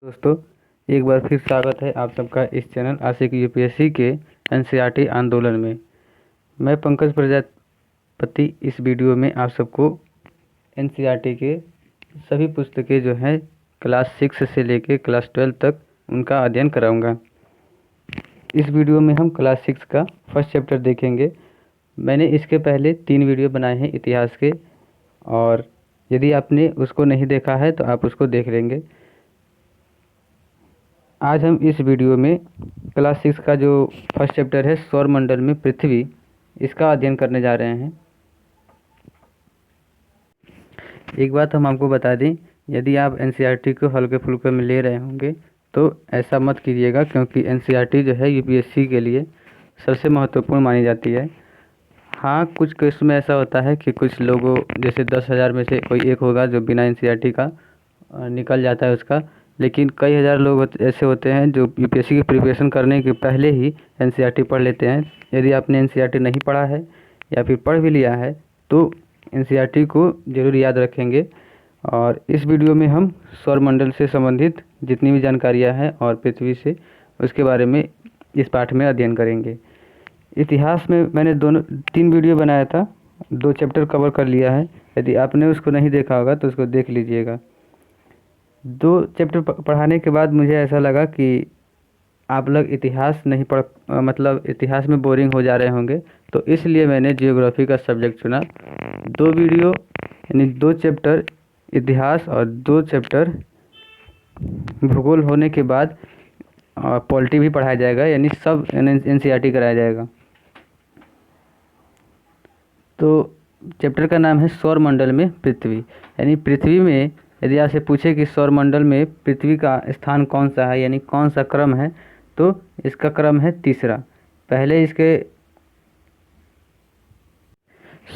दोस्तों, एक बार फिर स्वागत है आप सबका इस चैनल आशिक यूपीएससी के एनसीईआरटी आंदोलन में। मैं पंकज प्रजापति इस वीडियो में आप सबको एनसीईआरटी के सभी पुस्तकें जो हैं क्लास 6 से लेके क्लास 12 तक उनका अध्ययन कराऊंगा। इस वीडियो में हम क्लास 6 का फर्स्ट चैप्टर देखेंगे। मैंने इसके पहले 3 वीडियो बनाए हैं इतिहास के, और यदि आपने उसको नहीं देखा है तो आप उसको देख लेंगे। आज हम इस वीडियो में क्लास 6 का जो फर्स्ट चैप्टर है सौरमंडल में पृथ्वी, इसका अध्ययन करने जा रहे हैं। एक बात हम आपको बता दें, यदि आप एनसीईआरटी को हल्के फुल्के में ले रहे होंगे तो ऐसा मत कीजिएगा, क्योंकि एनसीईआरटी जो है यूपीएससी के लिए सबसे महत्वपूर्ण मानी जाती है। हाँ, कुछ केस में ऐसा होता है कि कुछ लोगों जैसे 10,000 में से कोई एक होगा जो बिना एनसीईआरटी का निकल जाता है उसका, लेकिन कई हज़ार लोग ऐसे होते हैं जो यूपीएससी की प्रिपरेशन करने के पहले ही एनसीईआरटी पढ़ लेते हैं। यदि आपने एनसीईआरटी नहीं पढ़ा है या फिर पढ़ भी लिया है तो एनसीईआरटी को ज़रूर याद रखेंगे। और इस वीडियो में हम सौरमंडल से संबंधित जितनी भी जानकारियाँ हैं और पृथ्वी से उसके बारे में इस पाठ में अध्ययन करेंगे। इतिहास में मैंने 3 वीडियो बनाया था, 2 चैप्टर कवर कर लिया है। यदि आपने उसको नहीं देखा होगा तो उसको देख लीजिएगा। 2 चैप्टर पढ़ाने के बाद मुझे ऐसा लगा कि आप लोग इतिहास नहीं मतलब इतिहास में बोरिंग हो जा रहे होंगे, तो इसलिए मैंने जियोग्राफी का सब्जेक्ट चुना। 2 वीडियो यानी 2 चैप्टर इतिहास और 2 चैप्टर भूगोल होने के बाद पॉलिटी भी पढ़ाया जाएगा, यानी सब एनसीईआरटी कराया जाएगा। तो चैप्टर का नाम है सौरमंडल में पृथ्वी। यानी पृथ्वी में यदि आपसे पूछे कि सौरमंडल में पृथ्वी का स्थान कौन सा है, यानी कौन सा क्रम है, तो इसका क्रम है तीसरा। पहले इसके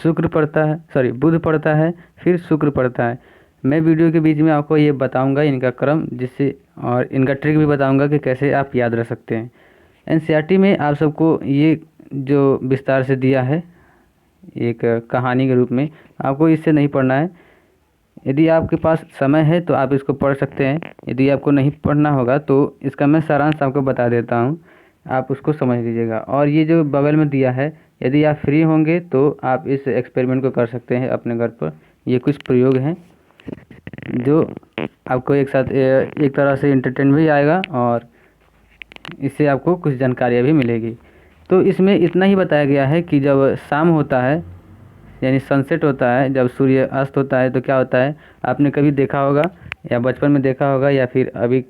बुध पड़ता है, फिर शुक्र पड़ता है। मैं वीडियो के बीच में आपको ये बताऊंगा इनका क्रम, जिससे और इनका ट्रिक भी बताऊंगा कि कैसे आप याद रख सकते हैं। एनसीईआरटी में आप सबको ये जो विस्तार से दिया है एक कहानी के रूप में, आपको इससे नहीं पढ़ना है। यदि आपके पास समय है तो आप इसको पढ़ सकते हैं, यदि आपको नहीं पढ़ना होगा तो इसका मैं सारांश आपको बता देता हूँ, आप उसको समझ लीजिएगा। और ये जो बगल में दिया है, यदि आप फ्री होंगे तो आप इस एक्सपेरिमेंट को कर सकते हैं अपने घर पर। ये कुछ प्रयोग हैं जो आपको एक साथ एक तरह से एंटरटेन भी आएगा और इससे आपको कुछ जानकारियाँ भी मिलेगी। तो इसमें इतना ही बताया गया है कि जब शाम होता है यानी सनसेट होता है, जब सूर्य अस्त होता है, तो क्या होता है, आपने कभी देखा होगा या बचपन में देखा होगा या फिर अभी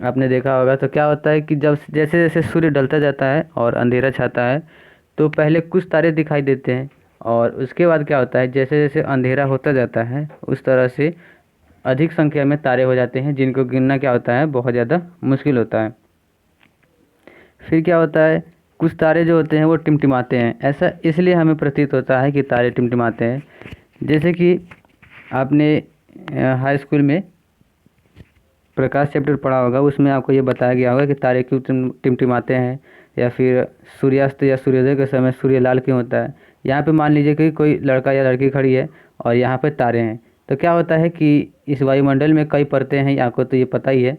आपने देखा होगा, तो क्या होता है कि जब जैसे जैसे सूर्य ढलता जाता है और अंधेरा छाता है तो पहले कुछ तारे दिखाई देते हैं, और उसके बाद क्या होता है, जैसे जैसे अंधेरा होता जाता है उस तरह से अधिक संख्या में तारे हो जाते हैं, जिनको गिनना क्या होता है, बहुत ज़्यादा मुश्किल होता है। फिर क्या होता है, कुछ तारे जो होते हैं वो टिमटिमाते हैं। ऐसा इसलिए हमें प्रतीत होता है कि तारे टिमटिमाते हैं। जैसे कि आपने हाई स्कूल में प्रकाश चैप्टर पढ़ा होगा, उसमें आपको ये बताया गया होगा कि तारे क्यों टिमटिमाते हैं, या फिर सूर्यास्त या सूर्योदय के समय सूर्य लाल क्यों होता है। यहाँ पे मान लीजिए कि कोई लड़का या लड़की खड़ी है और यहाँ पे तारे हैं, तो क्या होता है कि इस वायुमंडल में कई परतें हैं, आपको तो ये पता ही है।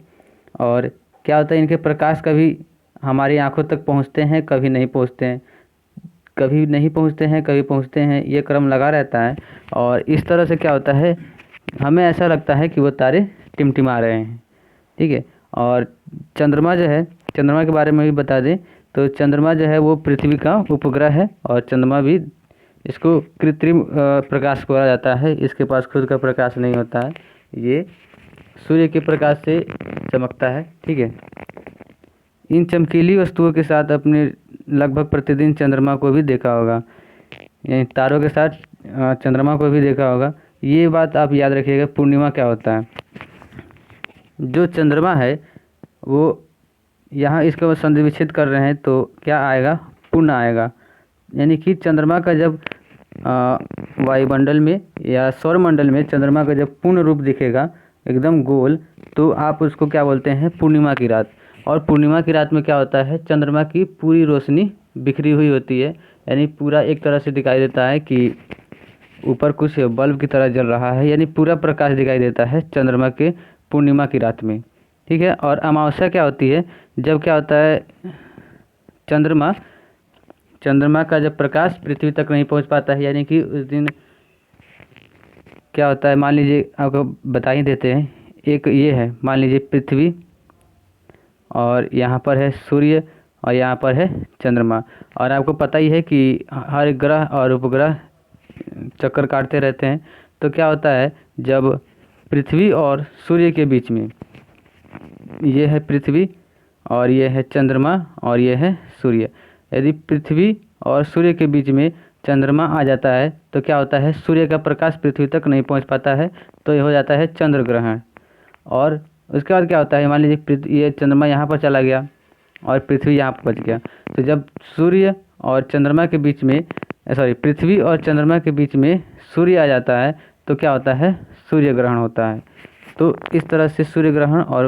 और क्या होता है, इनके प्रकाश कभी हमारी आंखों तक पहुंचते हैं, कभी नहीं पहुंचते हैं, कभी नहीं पहुंचते हैं, कभी पहुंचते हैं, ये क्रम लगा रहता है। और इस तरह से क्या होता है, हमें ऐसा लगता है कि वो तारे टिमटिमा रहे हैं, ठीक है। और चंद्रमा जो है, चंद्रमा के बारे में भी बता दें तो चंद्रमा जो है वो पृथ्वी का उपग्रह है, और चंद्रमा भी इसको कृत्रिम प्रकाश कहा जाता है। इसके पास खुद का प्रकाश नहीं होता है, ये सूर्य के प्रकाश से चमकता है, ठीक है। इन चमकीली वस्तुओं के साथ अपने लगभग प्रतिदिन चंद्रमा को भी देखा होगा, यानी तारों के साथ चंद्रमा को भी देखा होगा। ये बात आप याद रखिएगा। पूर्णिमा क्या होता है, जो चंद्रमा है वो यहाँ इसको संधिविच्छेद कर रहे हैं तो क्या आएगा, पूर्ण आएगा। यानी कि चंद्रमा का जब वायुमंडल में या सौरमंडल में चंद्रमा का जब पूर्ण रूप दिखेगा एकदम गोल, तो आप उसको क्या बोलते हैं, पूर्णिमा की रात। और पूर्णिमा की रात में क्या होता है, चंद्रमा की पूरी रोशनी बिखरी हुई होती है, यानी पूरा एक तरह से दिखाई देता है कि ऊपर कुछ बल्ब की तरह जल रहा है, यानी पूरा प्रकाश दिखाई देता है चंद्रमा के पूर्णिमा की रात में। ठीक है। और अमावस्या क्या होती है, जब क्या होता है, चंद्रमा का जब प्रकाश पृथ्वी तक नहीं पहुंच पाता है, यानी कि उस दिन क्या होता है, मान लीजिए आपको बता ही देते हैं। एक ये है, मान लीजिए पृथ्वी और यहाँ पर है सूर्य और यहाँ पर है चंद्रमा। और आपको पता ही है कि हर ग्रह और उपग्रह चक्कर काटते रहते हैं। तो क्या होता है, जब पृथ्वी और सूर्य के बीच में, ये है पृथ्वी और ये है चंद्रमा और ये है सूर्य, यदि पृथ्वी और सूर्य के बीच में चंद्रमा आ जाता है तो क्या होता है, सूर्य का प्रकाश पृथ्वी तक नहीं पहुंच पाता है, तो ये हो जाता है चंद्र ग्रहण। और उसके बाद क्या होता है, मान लीजिए ये चंद्रमा यहाँ पर चला गया और पृथ्वी यहाँ पर बच गया, तो जब सूर्य और चंद्रमा के बीच में, पृथ्वी और चंद्रमा के बीच में सूर्य आ जाता है तो क्या होता है, सूर्य ग्रहण होता है। तो इस तरह से सूर्य ग्रहण और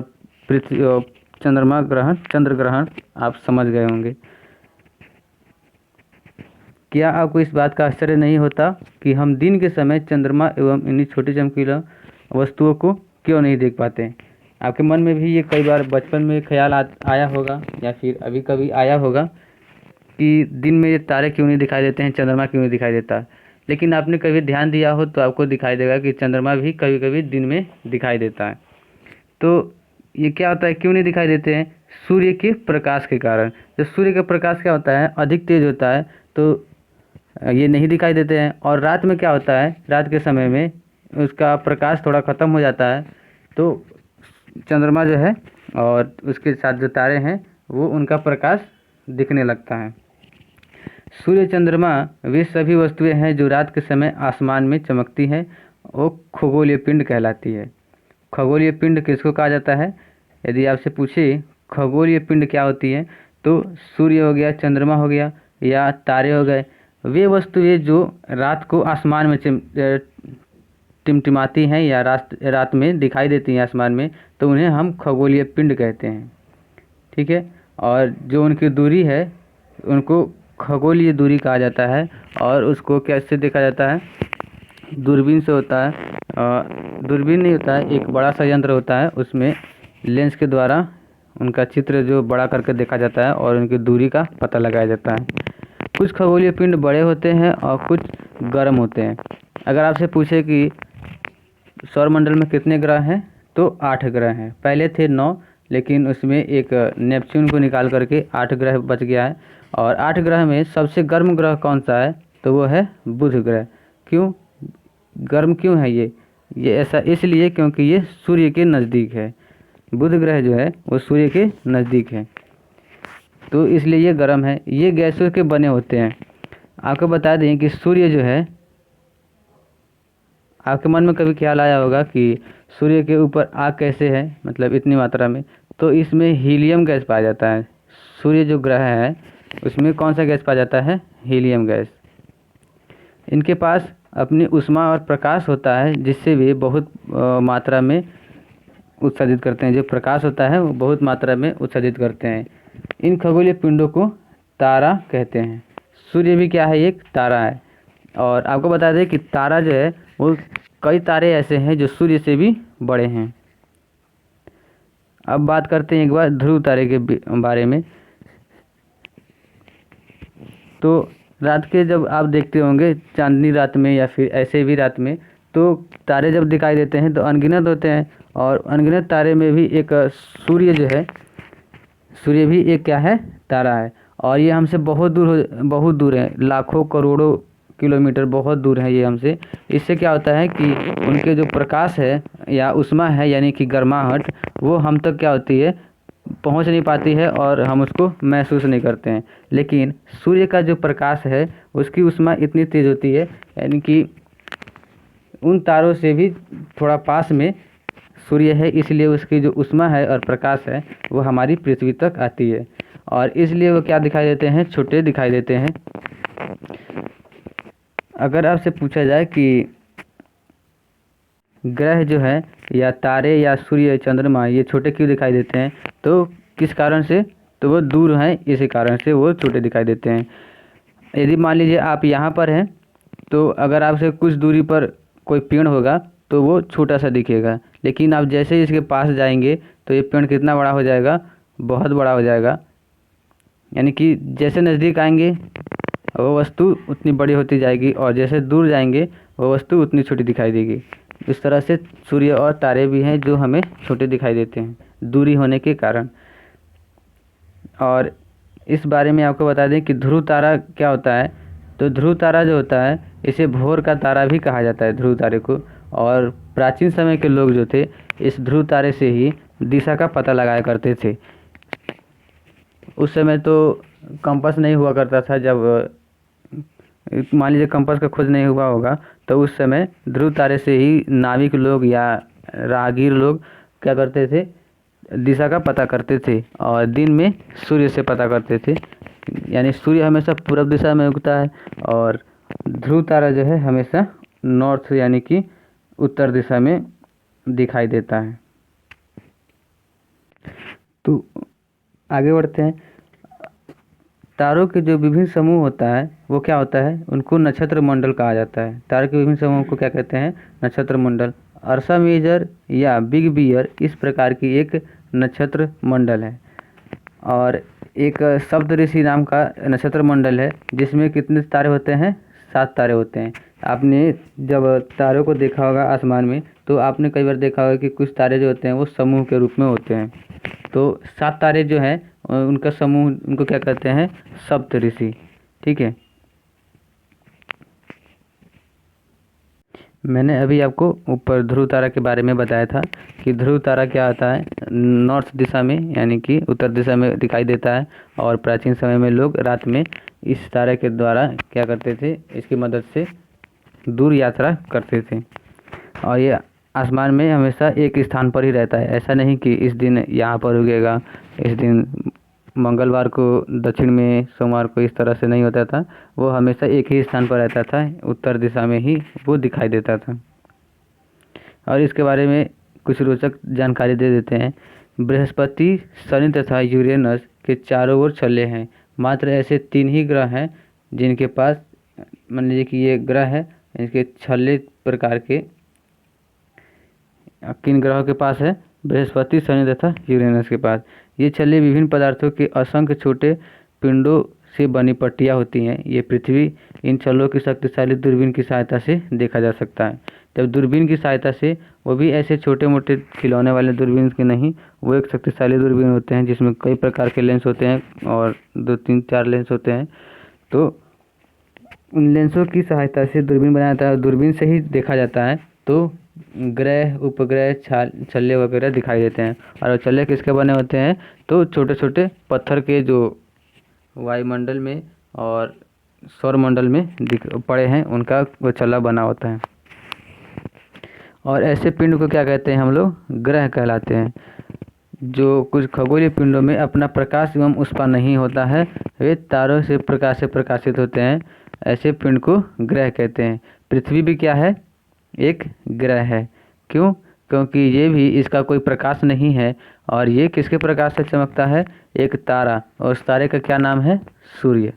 पृथ्वी और चंद्रमा ग्रहण, चंद्र ग्रहण आप समझ गए होंगे। क्या आपको इस बात का आश्चर्य नहीं होता कि हम दिन के समय चंद्रमा एवं इन्हीं छोटी चमकीला वस्तुओं को क्यों नहीं देख पाते हैं? आपके मन में भी ये कई बार बचपन में ख्याल आया होगा या फिर अभी कभी आया होगा कि दिन में ये तारे क्यों नहीं दिखाई देते हैं, चंद्रमा क्यों नहीं दिखाई देता। लेकिन आपने कभी ध्यान दिया हो तो आपको दिखाई देगा कि चंद्रमा भी कभी कभी दिन में दिखाई देता है। तो ये क्या होता है, क्यों नहीं दिखाई देते हैं? सूर्य के प्रकाश के कारण। जब सूर्य का प्रकाश क्या होता है, अधिक तेज होता है, तो ये नहीं दिखाई देते हैं। और रात में क्या होता है, रात के समय में उसका प्रकाश थोड़ा ख़त्म हो जाता है, तो चंद्रमा जो है और उसके साथ जो तारे हैं वो उनका प्रकाश दिखने लगता है। सूर्य चंद्रमा वे सभी वस्तुएं हैं जो रात के समय आसमान में चमकती हैं, वो खगोलीय पिंड कहलाती है। खगोलीय पिंड किसको कहा जाता है? यदि आपसे पूछे खगोलीय पिंड क्या होती है, तो सूर्य हो गया, चंद्रमा हो गया या तारे हो गए, वे वस्तुएं जो रात को आसमान में टिमटिमाती हैं या रात में दिखाई देती हैं आसमान में, तो उन्हें हम खगोलीय पिंड कहते हैं। ठीक है। और जो उनकी दूरी है उनको खगोलीय दूरी कहा जाता है। और उसको कैसे देखा जाता है? दूरबीन से होता है। दूरबीन नहीं होता है, एक बड़ा सा यंत्र होता है, उसमें लेंस के द्वारा उनका चित्र जो बड़ा करके देखा जाता है और उनकी दूरी का पता लगाया जाता है। कुछ खगोलीय पिंड बड़े होते हैं और कुछ गर्म होते हैं। अगर आपसे पूछे कि सौरमंडल में कितने ग्रह हैं, तो 8 ग्रह हैं। पहले थे 9, लेकिन उसमें एक नेपच्यून को निकाल करके 8 ग्रह बच गया है। और 8 ग्रह में सबसे गर्म ग्रह कौन सा है, तो वो है बुध ग्रह। क्यों गर्म क्यों है ये ऐसा इसलिए क्योंकि ये सूर्य के नज़दीक है। बुध ग्रह जो है वो सूर्य के नज़दीक है, तो इसलिए ये गर्म है। ये गैसों के बने होते हैं। आपको बता दें कि सूर्य जो है, आपके मन में कभी ख्याल आया होगा कि सूर्य के ऊपर आग कैसे है, मतलब इतनी मात्रा में, तो इसमें हीलियम गैस पाया जाता है। सूर्य जो ग्रह है उसमें कौन सा गैस पाया जाता है? Helium gas. इनके पास अपनी ऊष्मा और प्रकाश होता है, जिससे वे बहुत मात्रा में उत्सर्जित करते हैं। जो प्रकाश होता है वो बहुत मात्रा में उत्सर्जित करते हैं। इन खगोलीय पिंडों को तारा कहते हैं। सूर्य भी क्या है, एक तारा है। और आपको बता दें कि तारा जो है वो कई तारे ऐसे हैं जो सूर्य से भी बड़े हैं। अब बात करते हैं एक बार ध्रुव तारे के बारे में। तो रात के जब आप देखते होंगे चांदनी रात में या फिर ऐसे भी रात में, तो तारे जब दिखाई देते हैं तो अनगिनत होते हैं। और अनगिनत तारे में भी एक सूर्य जो है, सूर्य भी एक क्या है, तारा है। और ये हमसे बहुत दूर है, लाखों करोड़ों किलोमीटर बहुत दूर है ये हमसे। इससे क्या होता है कि उनके जो प्रकाश है या ऊष्मा है, यानी कि गर्माहट, वो हम तक क्या होती है, पहुंच नहीं पाती है और हम उसको महसूस नहीं करते हैं। लेकिन सूर्य का जो प्रकाश है उसकी ऊष्मा इतनी तेज़ होती है, यानी कि उन तारों से भी थोड़ा पास में सूर्य है, इसलिए उसकी जो ऊष्मा है और प्रकाश है वो हमारी पृथ्वी तक आती है। और इसलिए वो क्या दिखाई देते हैं, छोटे दिखाई देते हैं। अगर आपसे पूछा जाए कि ग्रह जो है या तारे या सूर्य चंद्रमा ये छोटे क्यों दिखाई देते हैं, तो किस कारण से, तो वो दूर हैं, इसी कारण से वो छोटे दिखाई देते हैं। यदि मान लीजिए आप यहाँ पर हैं, तो अगर आपसे कुछ दूरी पर कोई पेड़ होगा तो वो छोटा सा दिखेगा, लेकिन आप जैसे ही इसके पास जाएंगे तो ये पेड़ कितना बड़ा हो जाएगा, बहुत बड़ा हो जाएगा। यानी कि जैसे नज़दीक आएंगे वो वस्तु उतनी बड़ी होती जाएगी और जैसे दूर जाएंगे वो वस्तु उतनी छोटी दिखाई देगी। इस तरह से सूर्य और तारे भी हैं जो हमें छोटे दिखाई देते हैं दूरी होने के कारण। और इस बारे में आपको बता दें कि ध्रुव तारा क्या होता है। तो ध्रुव तारा जो होता है इसे भोर का तारा भी कहा जाता है, ध्रुव तारे को। और प्राचीन समय के लोग जो थे इस ध्रुव तारे से ही दिशा का पता लगाया करते थे। उस समय तो कंपास नहीं हुआ करता था, जब मान लीजिए कंपास का खोज नहीं हुआ होगा तो उस समय ध्रुव तारे से ही नाविक लोग या राहगीर लोग क्या करते थे, दिशा का पता करते थे और दिन में सूर्य से पता करते थे। यानी सूर्य हमेशा पूर्व दिशा में उगता है और ध्रुव तारा जो है हमेशा नॉर्थ यानी कि उत्तर दिशा में दिखाई देता है। तो आगे बढ़ते हैं। तारों के जो विभिन्न समूह होता है वो क्या होता है, उनको नक्षत्र मंडल कहा जाता है। तारों के विभिन्न समूहों को क्या कहते हैं, नक्षत्र मंडल। अर्सा मेजर या बिग बियर इस प्रकार की एक नक्षत्र मंडल है। और एक सप्तऋषि नाम का नक्षत्र मंडल है जिसमें कितने तारे होते हैं, 7 तारे होते हैं। आपने जब तारों को देखा होगा आसमान में तो आपने कई बार देखा होगा कि कुछ तारे जो होते हैं वो समूह के रूप में होते हैं। तो 7 तारे जो हैं उनका समूह, उनको क्या कहते हैं, सप्तऋषि। ठीक है। मैंने अभी आपको ऊपर ध्रुव तारा के बारे में बताया था कि ध्रुव तारा क्या आता है, नॉर्थ दिशा में यानी कि उत्तर दिशा में दिखाई देता है। और प्राचीन समय में लोग रात में इस तारे के द्वारा क्या करते थे, इसकी मदद से दूर यात्रा करते थे। और ये आसमान में हमेशा एक स्थान पर ही रहता है। ऐसा नहीं कि इस दिन यहाँ पर उगेगा, इस दिन मंगलवार को दक्षिण में, सोमवार को, इस तरह से नहीं होता था। वो हमेशा एक ही स्थान पर रहता था, उत्तर दिशा में ही वो दिखाई देता था। और इसके बारे में कुछ रोचक जानकारी दे देते हैं। बृहस्पति, शनि तथा यूरेनस के चारों ओर छल्ले हैं। मात्र ऐसे 3 ही ग्रह हैं जिनके पास, मान लीजिए कि ये ग्रह है, इनके छल्ले प्रकार के किन ग्रहों के पास है, बृहस्पति, शनि तथा यूरेनस के पास। ये छल्ले विभिन्न पदार्थों के असंख्य छोटे पिंडों से बनी पट्टियाँ होती हैं। ये पृथ्वी इन छल्लों की शक्तिशाली दूरबीन की सहायता से देखा जा सकता है। जब दूरबीन की सहायता से, वो भी ऐसे छोटे मोटे खिलौने वाले दूरबीन के नहीं, वो एक शक्तिशाली दूरबीन होते हैं जिसमें कई प्रकार के लेंस होते हैं और 2, 3, 4 लेंस होते हैं। तो उन लेंसों की सहायता से दूरबीन बनाया जाता है और दूरबीन से ही देखा जाता है। तो ग्रह, उपग्रह, छल्ले वगैरह दिखाई देते हैं। और छल्ले किसके बने होते हैं, तो छोटे छोटे पत्थर के जो वायुमंडल में और सौरमंडल में पड़े हैं उनका वो छल्ला बना होता है। और ऐसे पिंड को क्या कहते हैं, हम लोग ग्रह कहलाते हैं। जो कुछ खगोलीय पिंडों में अपना प्रकाश एवं उष्मा नहीं होता है, वे तारों से प्रकाशित होते हैं। ऐसे पिंड को ग्रह कहते हैं। पृथ्वी भी क्या है, एक ग्रह है। क्यों, क्योंकि ये भी, इसका कोई प्रकाश नहीं है और ये किसके प्रकाश से चमकता है, एक तारा। और उस तारे का क्या नाम है, सूर्य।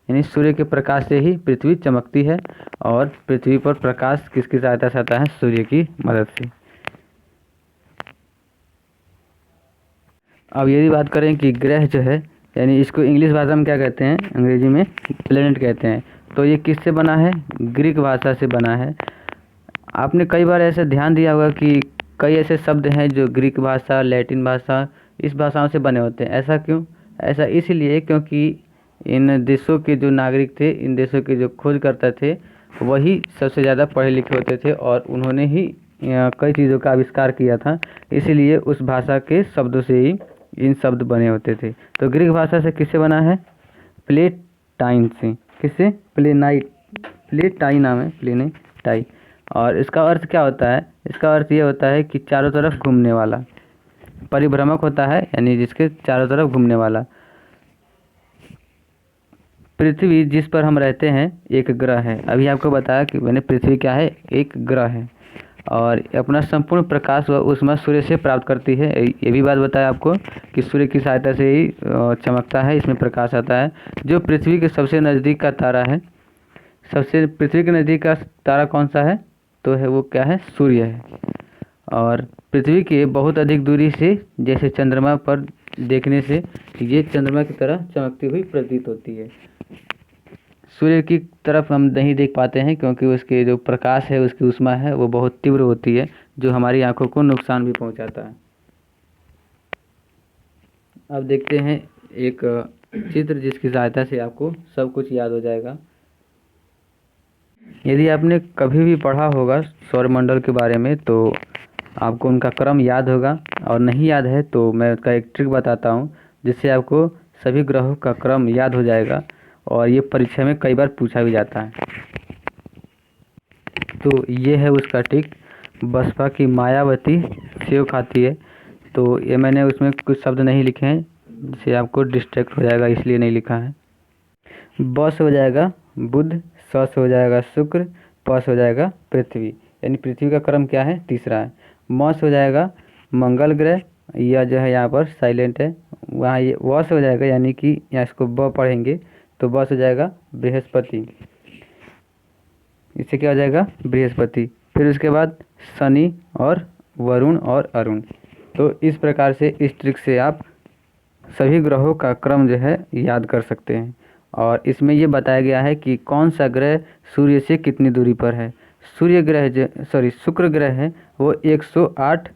यानी सूर्य के प्रकाश से ही पृथ्वी चमकती है और पृथ्वी पर प्रकाश किसकी सहायता से आता है, सूर्य की मदद से। अब यदि बात करें कि ग्रह जो है, यानी इसको इंग्लिश भाषा में क्या कहते हैं, अंग्रेजी में प्लेनेट कहते हैं। तो ये किससे बना है, ग्रीक भाषा से बना है। आपने कई बार ऐसे ध्यान दिया होगा कि कई ऐसे शब्द हैं जो ग्रीक भाषा, लैटिन भाषा, इस भाषाओं से बने होते हैं। ऐसा क्यों, ऐसा इसलिए क्योंकि इन देशों के जो नागरिक थे, इन देशों के जो खोजकर्ता थे, वही सबसे ज़्यादा पढ़े लिखे होते थे और उन्होंने ही कई चीज़ों का आविष्कार किया था। इसीलिए उस भाषा के शब्दों से ही इन शब्द बने होते थे। तो ग्रीक भाषा से किससे बना है, प्लेटाइन से। किससे, प्लेटाई नाम है, प्लेनेटाई। और इसका अर्थ क्या होता है, इसका अर्थ ये होता है कि चारों तरफ घूमने वाला, परिभ्रमक होता है, यानी जिसके चारों तरफ घूमने वाला। पृथ्वी जिस पर हम रहते हैं एक ग्रह है। अभी आपको बताया कि मैंने पृथ्वी क्या है, एक ग्रह है और अपना संपूर्ण प्रकाश व ऊष्मा सूर्य से प्राप्त करती है। ये भी बात बताया आपको कि सूर्य की सहायता से ही चमकता है, इसमें प्रकाश आता है। जो पृथ्वी के सबसे नज़दीक का तारा है, सबसे पृथ्वी के नज़दीक का तारा कौन सा है, तो है वो क्या है, सूर्य है। और पृथ्वी के बहुत अधिक दूरी से, जैसे चंद्रमा पर देखने से ये चंद्रमा की तरह चमकती हुई प्रतीत होती है। सूर्य की तरफ हम नहीं देख पाते हैं क्योंकि उसके जो प्रकाश है, उसकी ऊष्मा है, वो बहुत तीव्र होती है, जो हमारी आंखों को नुकसान भी पहुंचाता है। अब देखते हैं एक चित्र जिसकी सहायता से आपको सब कुछ याद हो जाएगा। यदि आपने कभी भी पढ़ा होगा सौरमंडल के बारे में तो आपको उनका क्रम याद होगा, और नहीं याद है तो मैं उसका एक ट्रिक बताता हूँ जिससे आपको सभी ग्रहों का क्रम याद हो जाएगा, और ये परीक्षा में कई बार पूछा भी जाता है। तो ये है उसका ट्रिक। बसपा की मायावती सेव खाती है। तो ये मैंने उसमें कुछ शब्द नहीं लिखे हैं जिससे आपको डिस्ट्रैक्ट हो जाएगा, इसलिए नहीं लिखा है। ब से हो जाएगा बुध, स से हो जाएगा शुक्र, प से हो जाएगा पृथ्वी, यानी पृथ्वी का क्रम क्या है? तीसरा है। म से हो जाएगा मंगल ग्रह, यह जो है यहाँ पर साइलेंट है। वहाँ ये व से हो जाएगा, यानी कि यहाँ इसको ब पढ़ेंगे तो ब से हो जाएगा बृहस्पति, इससे क्या हो जाएगा? बृहस्पति। फिर उसके बाद शनि और वरुण और अरुण। तो इस प्रकार से इस ट्रिक से आप सभी ग्रहों का क्रम जो है याद कर सकते हैं। और इसमें ये बताया गया है कि कौन सा ग्रह सूर्य से कितनी दूरी पर है। सूर्य ग्रह जो शुक्र ग्रह है वो 108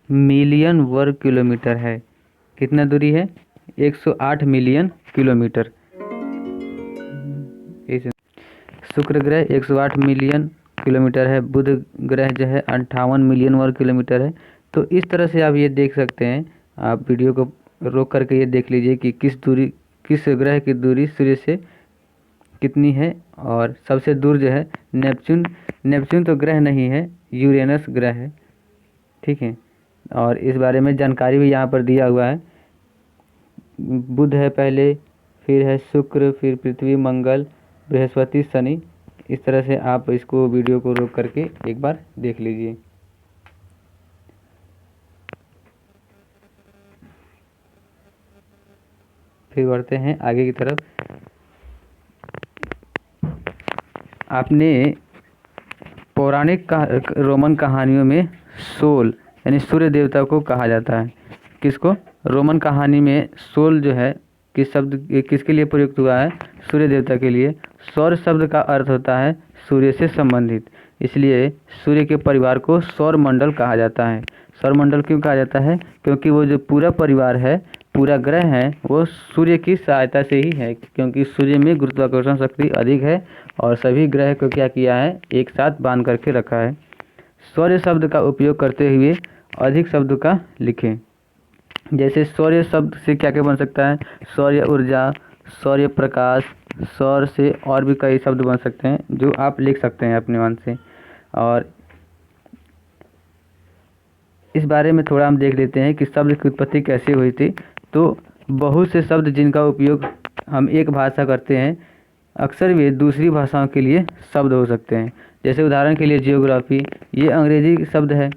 मिलियन वर्ग किलोमीटर है। कितना दूरी है? 108 मिलियन किलोमीटर। शुक्र ग्रह 108 मिलियन किलोमीटर है। बुध ग्रह जो है 58 मिलियन वर्ग किलोमीटर है। तो इस तरह से आप ये देख सकते हैं। आप वीडियो को रोक करके ये देख लीजिए कि किस ग्रह की दूरी सूर्य से कितनी है। और सबसे दूर जो है नेपच्यून तो ग्रह नहीं है, यूरेनस ग्रह है। ठीक है, और इस बारे में जानकारी भी यहाँ पर दिया हुआ है। बुध है पहले, फिर है शुक्र, फिर पृथ्वी, मंगल, बृहस्पति, शनि। इस तरह से आप इसको वीडियो को रोक करके एक बार देख लीजिए। फिर बढ़ते हैं आगे की तरफ। आपने पौराणिक रोमन कहानियों में सोल यानी सूर्य देवता को कहा जाता है। किसको? रोमन कहानी में सोल जो है किसके लिए प्रयुक्त हुआ है? सूर्य देवता के लिए। सौर शब्द का अर्थ होता है सूर्य से संबंधित, इसलिए सूर्य के परिवार को सौर मंडल कहा जाता है। सौर मंडल क्यों कहा जाता है? क्योंकि वो जो पूरा परिवार है, पूरा ग्रह है, वो सूर्य की सहायता से ही है, क्योंकि सूर्य में गुरुत्वाकर्षण शक्ति अधिक है और सभी ग्रह को क्या किया है? एक साथ बांध करके रखा है। सौर्य शब्द का उपयोग करते हुए अधिक शब्द का लिखें। जैसे सौर्य शब्द से क्या क्या बन सकता है? सौर्य ऊर्जा, सौर्य प्रकाश, सौर से और भी कई शब्द बन सकते हैं जो आप लिख सकते हैं अपने मन से। और इस बारे में थोड़ा हम देख लेते हैं कि शब्द की उत्पत्ति कैसे हुई थी। तो बहुत से शब्द जिनका उपयोग हम एक भाषा करते हैं, अक्सर वे दूसरी भाषाओं के लिए शब्द हो सकते हैं। जैसे उदाहरण के लिए जियोग्राफी, ये अंग्रेजी शब्द है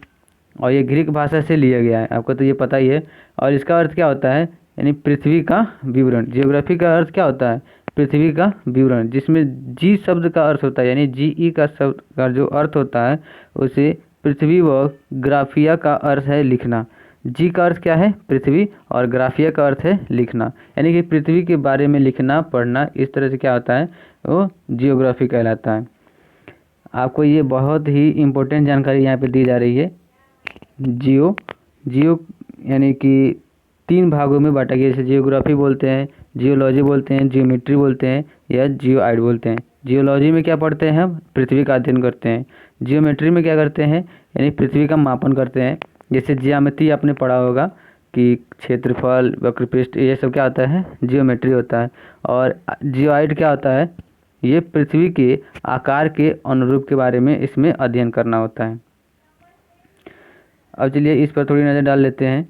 और ये ग्रीक भाषा से लिया गया है, आपको तो ये पता ही है। और इसका अर्थ क्या होता है? यानी पृथ्वी का विवरण। जियोग्राफी का अर्थ क्या होता है? पृथ्वी का विवरण, जिसमें जी शब्द का अर्थ होता है, यानी जीई का शब्द का जो अर्थ होता है उसे पृथ्वी, व ग्राफिया का अर्थ है लिखना। जी का अर्थ क्या है? पृथ्वी, और ग्राफिया का अर्थ है लिखना, यानी कि पृथ्वी के बारे में लिखना, पढ़ना। इस तरह से क्या होता है? वो जियोग्राफी कहलाता है। आपको ये बहुत ही इम्पोर्टेंट जानकारी यहाँ पे दी जा रही है। जियो यानी कि 3 भागों में बांटा गया। जैसे जियोग्राफी बोलते हैं, जियोलॉजी बोलते हैं, जियोमेट्री बोलते हैं, या जियोआइड बोलते हैं। जियोलॉजी में क्या पढ़ते हैं? हम पृथ्वी का अध्ययन करते हैं। जियोमेट्री में क्या करते हैं? यानी पृथ्वी का मापन करते हैं। जैसे ज्यामिति आपने पढ़ा होगा कि क्षेत्रफल, वक्रपृष्ठ, ये सब क्या होता है? जियोमेट्री होता है। और जियोआइड क्या होता है? ये पृथ्वी के आकार के अनुरूप के बारे में इसमें अध्ययन करना होता है। अब चलिए इस पर थोड़ी नज़र डाल लेते हैं।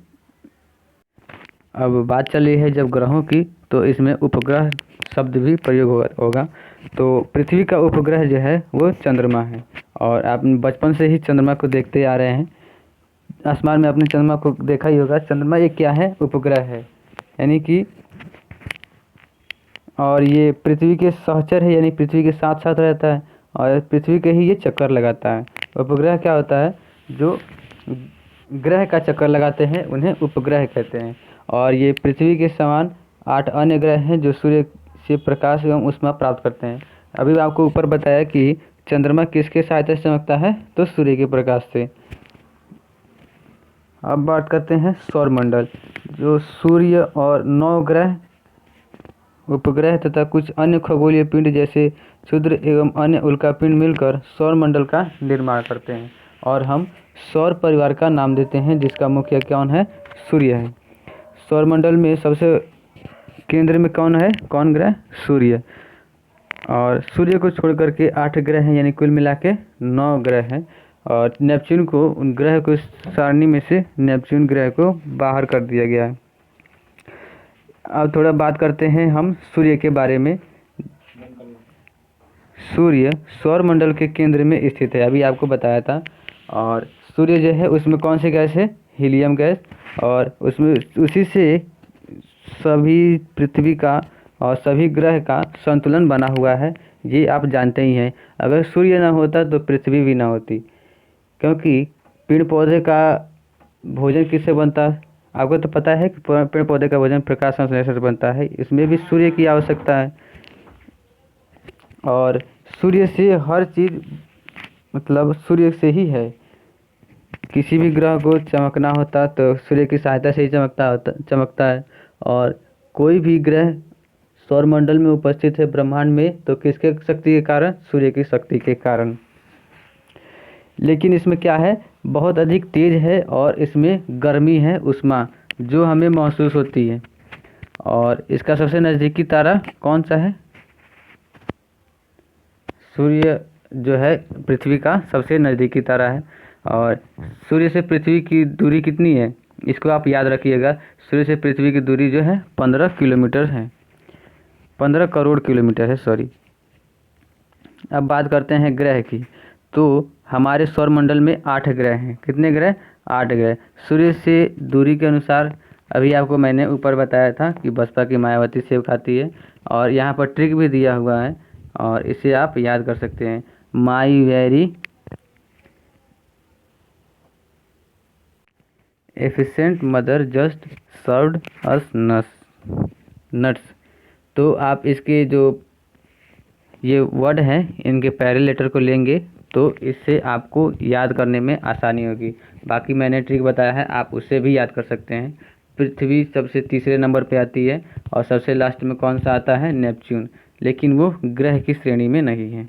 अब बात चल रही है जब ग्रहों की, तो इसमें उपग्रह शब्द भी प्रयोग होगा। तो पृथ्वी का उपग्रह जो है वो चंद्रमा है, और आप बचपन से ही चंद्रमा को देखते आ रहे हैं। आसमान में आपने चंद्रमा को देखा ही होगा। चंद्रमा एक क्या है? उपग्रह है, यानी कि, और ये पृथ्वी के सहचर है, यानी पृथ्वी के साथ साथ रहता है। और पृथ्वी के ही ये चक्कर लगाता है। उपग्रह क्या होता है, जो ग्रह का चक्कर लगाते हैं उन्हें उपग्रह कहते हैं। और ये पृथ्वी के समान 8 अन्य ग्रह हैं जो सूर्य से प्रकाश एवं ऊष्मा प्राप्त करते हैं। अभी आपको ऊपर बताया कि चंद्रमा किसके सहायता से चमकता है, तो सूर्य के प्रकाश से। अब बात करते हैं सौरमंडल, जो सूर्य और 9 ग्रह, उपग्रह तथा कुछ अन्य खगोलीय पिंड जैसे क्षुद्र एवं अन्य उल्कापिंड मिलकर सौरमंडल का निर्माण करते हैं। और हम सौर परिवार का नाम देते हैं, जिसका मुखिया कौन है, सूर्य है। सौरमंडल में सबसे केंद्र में कौन ग्रह, सूर्य। और सूर्य को छोड़ करके 8 ग्रह हैं, यानी कुल मिला के 9 ग्रह हैं। और नेपच्यून को, उन ग्रह को, सारणी में से नेपच्यून ग्रह को बाहर कर दिया गया है। अब थोड़ा बात करते हैं हम सूर्य के बारे में। सूर्य सौरमंडल के केंद्र में स्थित है, अभी आपको बताया था। और सूर्य जो है उसमें कौन सी गैस है, हीलियम गैस। और उसमें उसी से सभी पृथ्वी का और सभी ग्रह का संतुलन बना हुआ है, ये आप जानते ही हैं। अगर सूर्य ना होता तो पृथ्वी भी ना होती, क्योंकि पेड़ पौधे का भोजन किससे बनता है, आपको तो पता है कि पेड़ पौधे का भोजन प्रकाश संश्लेषण से बनता है, इसमें भी सूर्य की आवश्यकता है। और सूर्य से हर चीज़, मतलब सूर्य से ही है। किसी भी ग्रह को चमकना होता तो सूर्य की सहायता से ही चमकता है। और कोई भी ग्रह सौरमंडल में उपस्थित है ब्रह्मांड में, तो किसके शक्ति के कारण, सूर्य की शक्ति के कारण। लेकिन इसमें क्या है, बहुत अधिक तेज है और इसमें गर्मी है, ऊष्मा, जो हमें महसूस होती है। और इसका सबसे नज़दीकी तारा कौन सा है, सूर्य जो है पृथ्वी का सबसे नज़दीकी तारा है। और सूर्य से पृथ्वी की दूरी कितनी है, इसको आप याद रखिएगा। सूर्य से पृथ्वी की दूरी जो है 15 किलोमीटर है, 15 करोड़ किलोमीटर है, सॉरी। अब बात करते हैं ग्रह की। तो हमारे सौरमंडल में 8 ग्रह हैं। कितने ग्रह, 8 ग्रह। सूर्य से दूरी के अनुसार अभी आपको मैंने ऊपर बताया था कि बसपा की मायावती सेब खाती है। और यहाँ पर ट्रिक भी दिया हुआ है, और इसे आप याद कर सकते हैं। My very efficient mother just served us nuts. तो आप इसके जो ये वर्ड हैं, इनके पहले लेटर को लेंगे तो इससे आपको याद करने में आसानी होगी। बाकी मैंने ट्रिक बताया है, आप उससे भी याद कर सकते हैं। पृथ्वी सबसे तीसरे नंबर पे आती है, और सबसे लास्ट में कौन सा आता है, नेपच्यून, लेकिन वो ग्रह की श्रेणी में नहीं है।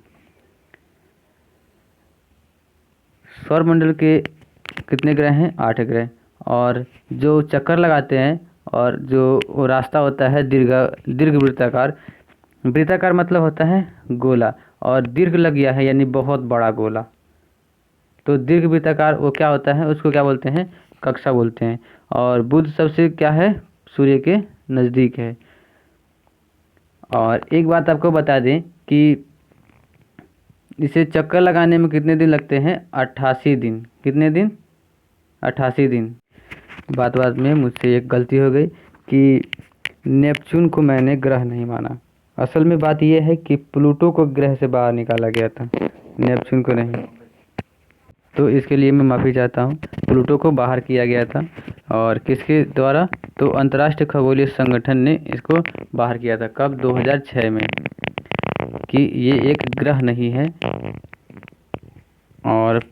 सौरमंडल के कितने ग्रह हैं, 8 ग्रह। और जो चक्कर लगाते हैं, और जो वो रास्ता होता है दीर्घ वृत्ताकार, वृत्ताकार मतलब होता है गोला, और दीर्घ लग गया है यानी बहुत बड़ा गोला। तो दीर्घ वृत्ताकार वो क्या होता है, उसको क्या बोलते हैं, कक्षा बोलते हैं। और बुध सबसे क्या है, सूर्य के नज़दीक है। और एक बात आपको बता दें कि इसे चक्कर लगाने में कितने दिन लगते हैं, 88 दिन। कितने दिन, 88 दिन। बात में मुझसे एक गलती हो गई कि नेपच्यून को मैंने ग्रह नहीं माना। असल में बात यह है कि प्लूटो को ग्रह से बाहर निकाला गया था, नेपच्यून को नहीं। तो इसके लिए मैं माफ़ी चाहता हूँ। प्लूटो को बाहर किया गया था, और किसके द्वारा, तो अंतर्राष्ट्रीय खगोलीय संगठन ने इसको बाहर किया था। कब, 2006 में, कि ये एक ग्रह नहीं है। और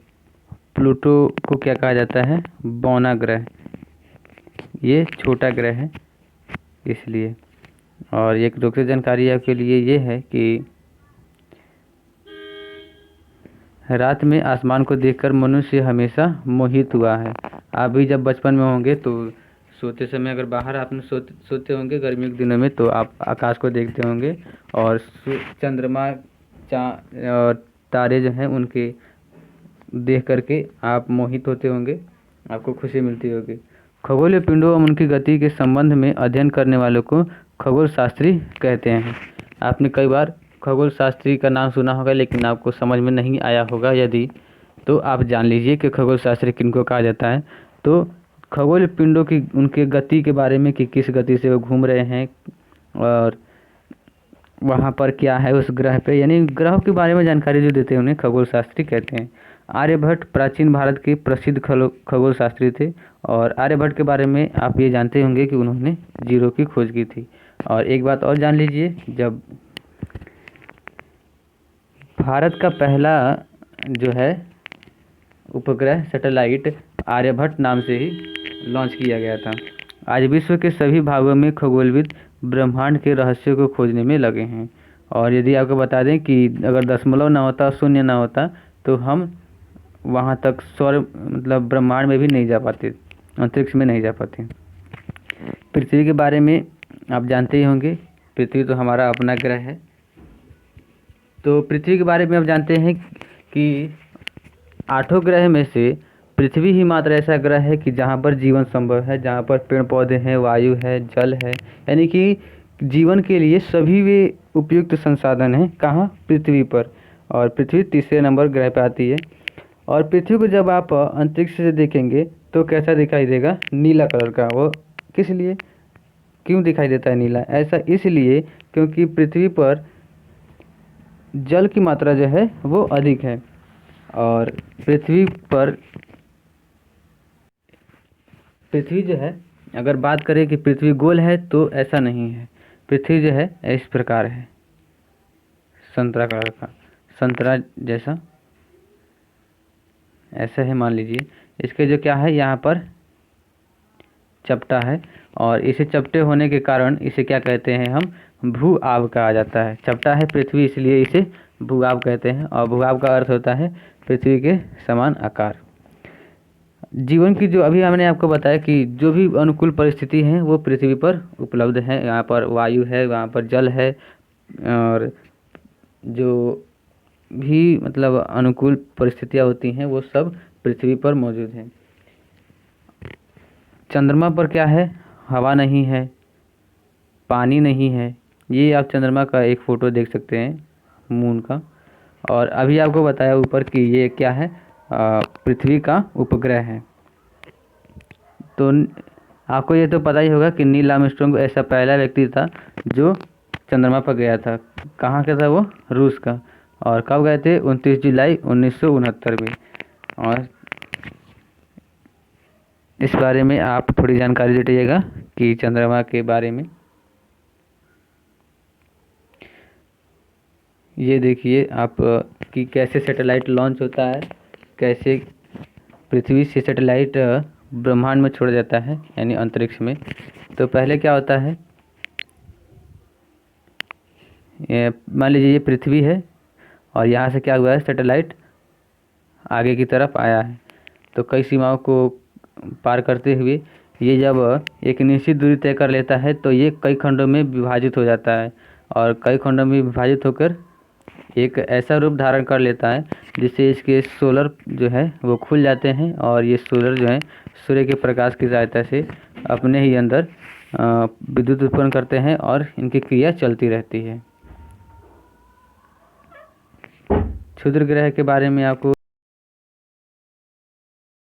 प्लूटो को क्या कहा जाता है, बौना ग्रह, ये छोटा ग्रह है इसलिए। और एक दूसरी जानकारी आपके लिए ये है कि रात में आसमान को देखकर मनुष्य हमेशा मोहित हुआ है। आप भी जब बचपन में होंगे तो सोते समय, अगर बाहर आपने सोते होंगे गर्मियों के दिनों में, तो आप आकाश को देखते होंगे, और चंद्रमा, और तारे जो हैं उनके देख करके आप मोहित होते होंगे, आपको खुशी मिलती होगी। खगोलीय पिंडों एवं उनकी गति के संबंध में अध्ययन करने वालों को खगोल शास्त्री कहते हैं। आपने कई बार खगोल शास्त्री का नाम सुना होगा, लेकिन आपको समझ में नहीं आया होगा। यदि तो आप जान लीजिए कि खगोल शास्त्री किनको कहा जाता है। तो खगोल पिंडों की, उनके गति के बारे में कि किस गति से वो घूम रहे हैं, और वहाँ पर क्या है उस ग्रह पे, यानी ग्रहों के बारे में जानकारी जो देते हैं उन्हें खगोल शास्त्री कहते हैं। आर्यभट्ट प्राचीन भारत के प्रसिद्ध खगोल शास्त्री थे। और आर्यभट्ट के बारे में आप ये जानते होंगे कि उन्होंने जीरो की खोज की थी। और एक बात और जान लीजिए, जब भारत का पहला जो है उपग्रह सैटेलाइट आर्यभट्ट नाम से ही लॉन्च किया गया था। आज विश्व के सभी भागों में खगोलविद ब्रह्मांड के रहस्यों को खोजने में लगे हैं। और यदि आपको बता दें कि अगर दशमलव ना होता, शून्य ना होता, तो हम वहाँ तक सौर मतलब ब्रह्मांड में भी नहीं जा पाते, अंतरिक्ष में नहीं जा पाते। पृथ्वी के बारे में आप जानते ही होंगे, पृथ्वी तो हमारा अपना ग्रह है। तो पृथ्वी के बारे में आप जानते हैं कि 8 ग्रह में से पृथ्वी ही मात्र ऐसा ग्रह है कि जहाँ पर जीवन संभव है, जहाँ पर पेड़ पौधे हैं, वायु है, जल है, यानी कि जीवन के लिए सभी वे उपयुक्त संसाधन हैं। कहाँ? पृथ्वी पर। और पृथ्वी तीसरे नंबर ग्रह पर आती है। और पृथ्वी को जब आप अंतरिक्ष से देखेंगे तो कैसा दिखाई देगा? नीला कलर का। वो किस लिए, क्यों दिखाई देता है नीला? ऐसा इसलिए क्योंकि पृथ्वी पर जल की मात्रा जो है वो अधिक है। और पृथ्वी जो है, अगर बात करें कि पृथ्वी गोल है तो ऐसा नहीं है। पृथ्वी जो है इस प्रकार है, संतरा कलर का, संतरा जैसा ऐसा है मान लीजिए। इसके जो क्या है, यहाँ पर चपटा है। और इसे चपटे होने के कारण इसे क्या कहते हैं हम? भू आब कहा जाता है। चपटा है पृथ्वी, इसलिए इसे भू आब कहते हैं। और भू आब का अर्थ होता है पृथ्वी के समान आकार। जीवन की जो अभी हमने आपको बताया कि जो भी अनुकूल परिस्थिति हैं वो पृथ्वी पर उपलब्ध है। यहाँ पर वायु है, वहाँ पर जल है, और जो भी मतलब अनुकूल परिस्थितियाँ होती हैं वो सब पृथ्वी पर मौजूद हैं। चंद्रमा पर क्या है? हवा नहीं है, पानी नहीं है। ये आप चंद्रमा का एक फ़ोटो देख सकते हैं, मून का। और अभी आपको बताया ऊपर कि ये क्या है, पृथ्वी का उपग्रह है। तो आपको ये तो पता ही होगा कि नील आर्मस्ट्रांग ऐसा पहला व्यक्ति था जो चंद्रमा पर गया था। कहाँ का था वो? रूस का। और कब गए थे? 29 जुलाई 1969 में। और इस बारे में आप थोड़ी जानकारी जुटाइएगा कि चंद्रमा के बारे में। ये देखिए आप कि कैसे सैटेलाइट लॉन्च होता है, कैसे पृथ्वी से सैटेलाइट ब्रह्मांड में छोड़ा जाता है, यानी अंतरिक्ष में। तो पहले क्या होता है, मान लीजिए ये पृथ्वी है और यहाँ से क्या हुआ है, सैटेलाइट आगे की तरफ आया है। तो कई सीमाओं को पार करते हुए ये जब एक निश्चित दूरी तय कर लेता है तो ये कई खंडों में विभाजित हो जाता है। और कई खंडों में विभाजित होकर एक ऐसा रूप धारण कर लेता है जिससे इसके सोलर जो है वो खुल जाते हैं। और ये सोलर जो है सूर्य के प्रकाश की सहायता से अपने ही अंदर विद्युत उत्पन्न करते हैं और इनकी क्रिया चलती रहती है। क्षुद्र ग्रह के बारे में आपको